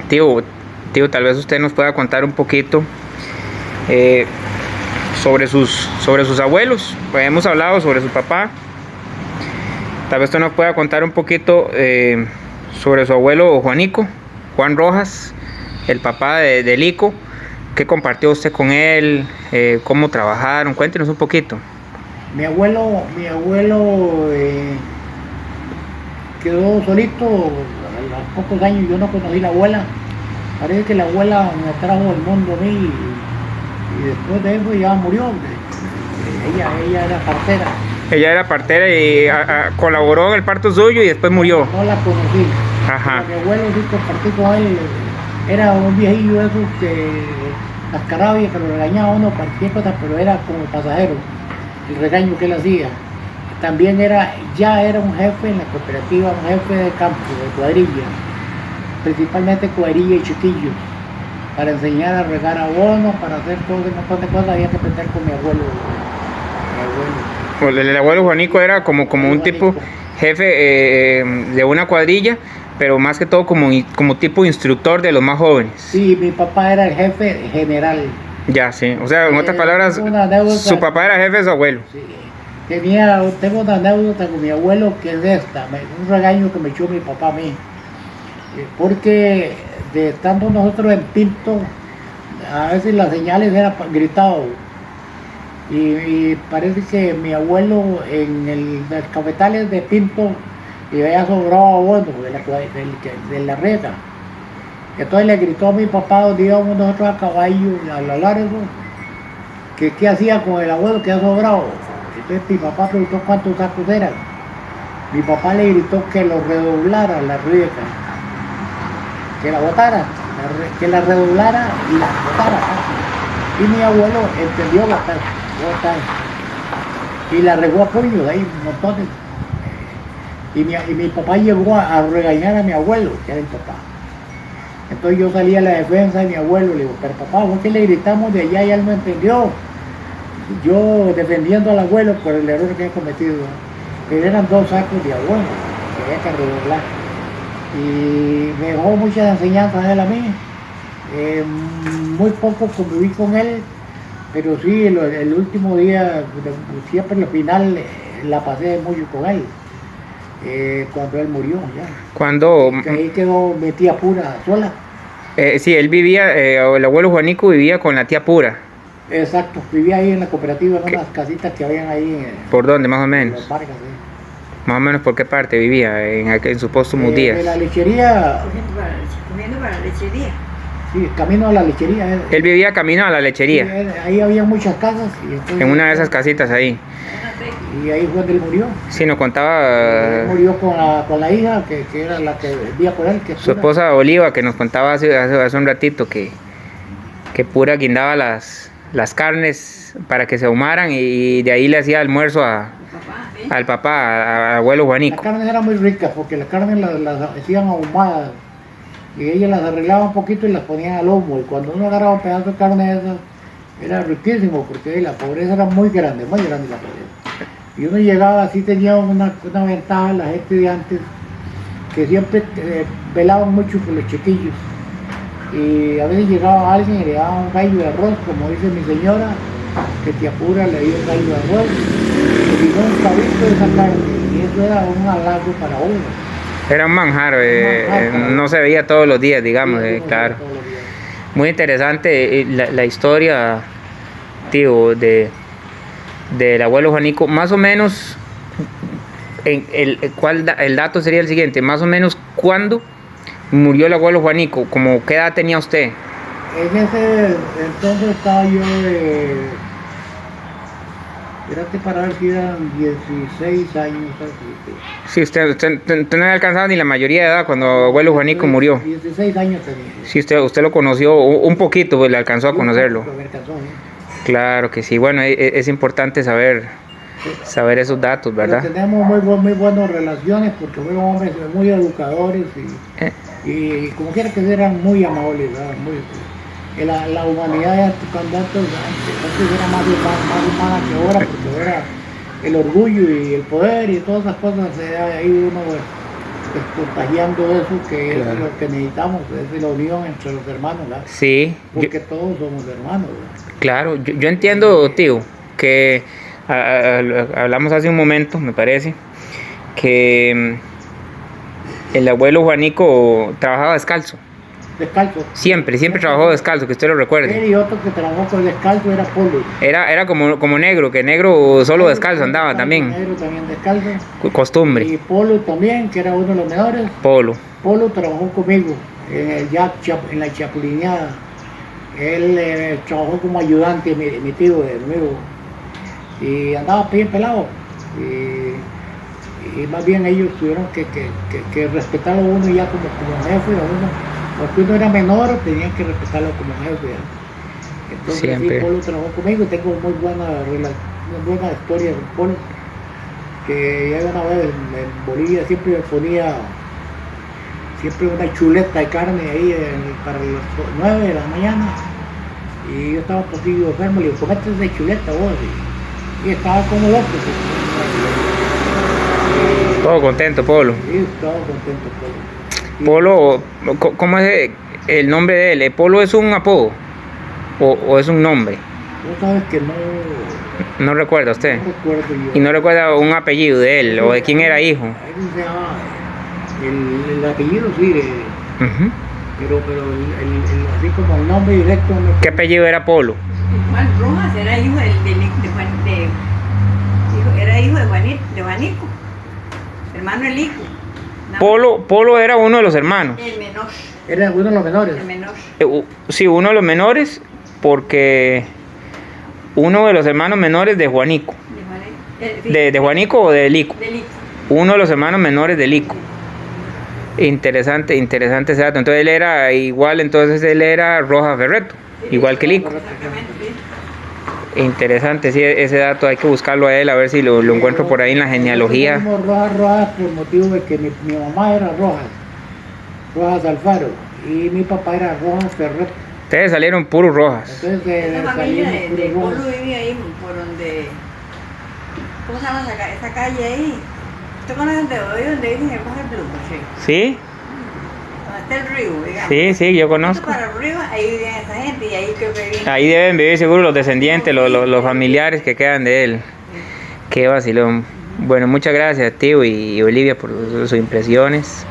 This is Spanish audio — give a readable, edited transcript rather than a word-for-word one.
Tío, tal vez usted nos pueda contar un poquito sobre sus abuelos. Pues hemos hablado sobre su papá. Tal vez usted nos pueda contar un poquito sobre su abuelo Juanico, Juan Rojas, el papá de Lico. ¿Qué compartió usted con él? ¿Cómo trabajaron? Cuéntenos un poquito. Mi abuelo quedó solito a los pocos años. Yo no conocí la abuela. Parece que la abuela me trajo al mundo a mí y después de eso ya murió. Ella era partera. Ella era partera y colaboró en el parto suyo y después murió. No la conocí. Ajá. Mi abuelo sí compartí con él. Era un viejillo de esos que cascaraba y que lo regañaba a uno cualquier cosa, pero era como pasajero el regaño que él hacía. También ya era un jefe en la cooperativa, un jefe de campo, de cuadrilla, principalmente cuadrilla y chiquillos, para enseñar a regar abono, para hacer todo un montón de cosas. Había que aprender con mi abuelo. Pues el abuelo Juanico era como un tipo jefe de una cuadrilla, pero más que todo como tipo instructor de los más jóvenes. Sí, mi papá era el jefe general. Ya, sí. O sea, en otras palabras, su papá era jefe de su abuelo. Sí. Tengo una anécdota con mi abuelo que es esta, un regaño que me echó mi papá a mí. Porque estando nosotros en Pinto, a veces las señales eran gritado. Y parece que mi abuelo en los cafetales de Pinto le había sobrado abono de la rega. Entonces le gritó a mi papá donde íbamos nosotros a caballo, a lo largo, que qué hacía con el abuelo que había sobrado. Entonces mi papá preguntó cuántos sacos eran. Mi papá le gritó que lo redoblara la riega, que la botara, que la redoblara y la botara. Y mi abuelo entendió botar. Y la regó a puños ahí, montones. Y mi papá llegó a regañar a mi abuelo, que era el papá. Entonces yo salí a la defensa de mi abuelo, le digo, pero papá, ¿por qué le gritamos de allá y él no entendió? Yo defendiendo al abuelo por el error que he cometido. Pero eran 2 sacos de abono que había que redoblar. Y me dejó muchas enseñanzas él a mí. Muy poco conviví con él, pero sí, el último día, siempre al final, la pasé mucho con él. Cuando él murió ya. Cuando ahí quedó mi tía Pura sola. Sí, él vivía, el abuelo Juanico vivía con la tía Pura. Exacto, vivía ahí en la cooperativa, en unas casitas que habían ahí. ¿Por dónde más o menos? En Vargas, sí. Más o menos por qué parte vivía en sus póstumos días. En la lechería. Comiendo para la lechería. Sí, camino a la lechería. Él vivía camino a la lechería. Sí, ahí había muchas casas. Y entonces, en una de esas casitas ahí. Y ahí fue donde él murió. Sí, nos contaba. Él murió con la hija, que era la que vivía con él. Su esposa Oliva, que nos contaba hace un ratito que Pura guindaba las carnes para que se ahumaran y de ahí le hacía almuerzo al papá, al abuelo Juanico. Las carnes eran muy ricas porque las carnes las hacían ahumadas y ella las arreglaba un poquito y las ponían al lomo. Y cuando uno agarraba un pedazo de carne de esas, era riquísimo porque la pobreza era muy grande la pobreza. Y uno llegaba así, tenía una ventaja la gente de antes, que siempre velaban mucho por los chiquillos. Y a veces llegaba alguien y le daba un gallo de arroz, como dice mi señora, que tía Pura le dio un gallo de arroz, y dio un cabito de esa carne, y eso era un halago para uno. Era un manjar, no se veía todos los días, digamos, Sí, claro. Muy interesante la historia, tío, del abuelo Juanico. Más o menos, el dato sería el siguiente, más o menos, ¿cuándo murió el abuelo Juanico? ¿Cómo qué edad tenía usted? En ese entonces estaba yo espérate para ver si eran 16 años. Sí, usted no había alcanzado ni la mayoría de edad cuando abuelo Juanico murió. 16 años tenía. Sí, usted lo conoció un poquito, pues le alcanzó a conocerlo. Claro que sí, bueno, es importante saber esos datos, ¿verdad? Pero tenemos muy buenas relaciones porque fueron hombres muy educadores y como quiera que sea, eran muy amables, ¿verdad? La humanidad cuando antes era más humana que ahora, porque ahora el orgullo y el poder y todas esas cosas, ahí uno contagiando eso que Claro. es lo que necesitamos, es la unión entre los hermanos, ¿verdad? Sí, Porque todos somos hermanos, ¿verdad? claro, yo entiendo, tío, que hablamos hace un momento, me parece, que el abuelo Juanico trabajaba descalzo. Descalzo. Siempre trabajó descalzo, que usted lo Él recuerde. y otro que trabajó con descalzo era Polo. Era como negro, que negro solo descalzo andaba también. Negro también descalzo. Costumbre. Y Polo también, que era uno de los menores. Polo. Polo trabajó conmigo en el en la chapulineada. Él trabajó como ayudante, mi tío, mi amigo. Y andaba bien pelado. Y más bien ellos tuvieron que respetarlo a uno ya como jefe, a uno. Porque uno era menor, tenían que respetarlo como jefe. ¿Ya? Entonces, Siempre. sí, Polo trabajó conmigo y tengo muy buena historia con Polo. Que ya una vez en Bolivia siempre me ponía una chuleta de carne ahí para las 9 de la mañana. Y yo estaba un poquito enfermo, le digo, comete esa chuleta vos. Y estaba como loco. Todo contento, Polo. Sí, estaba contento, Polo. Y Polo, ¿cómo es el nombre de él? ¿Polo es un apodo? ¿O es un nombre? vos sabes que No recuerda usted. no recuerdo yo. ¿Y no recuerda un apellido de él o de quién era hijo? Él se llama, el apellido sí, Ujú. pero así como el nombre directo. No. ¿Qué apellido era Polo? Juan Rojas era hijo de Juan, era hijo de Juanico, hermano del hijo. No, Polo era uno de los hermanos. el menor, Era uno de los menores. el menor. Sí, uno de los menores, porque uno de los hermanos menores de Juanico. ¿De Juanico o de Lico? Del hijo. Uno de los hermanos menores de Lico. Interesante ese dato. Entonces él era igual, entonces él era Rojas Ferreto, igual que Lico. Exactamente, sí. Interesante, sí, ese dato hay que buscarlo a él, a ver si lo encuentro por ahí en la genealogía. Nosotros somos Rojas por motivo de que mi mamá era Rojas Alfaro, y mi papá era Rojas Ferret. Ustedes salieron puros Rojas. Entonces Esa familia salimos de puros Polo Rojas. vivía ahí por donde, ¿cómo se llama esa calle ahí? ¿Usted conoce donde dicen el bajo del Duque? ¿Sí? Donde está el río, digamos. Sí, yo conozco. Para arriba, ahí vivían esa gente y ahí creo que vivían. Ahí deben vivir seguro los descendientes, los familiares que quedan de él. Qué vacilón. Bueno, muchas gracias, tío y Olivia, por sus impresiones.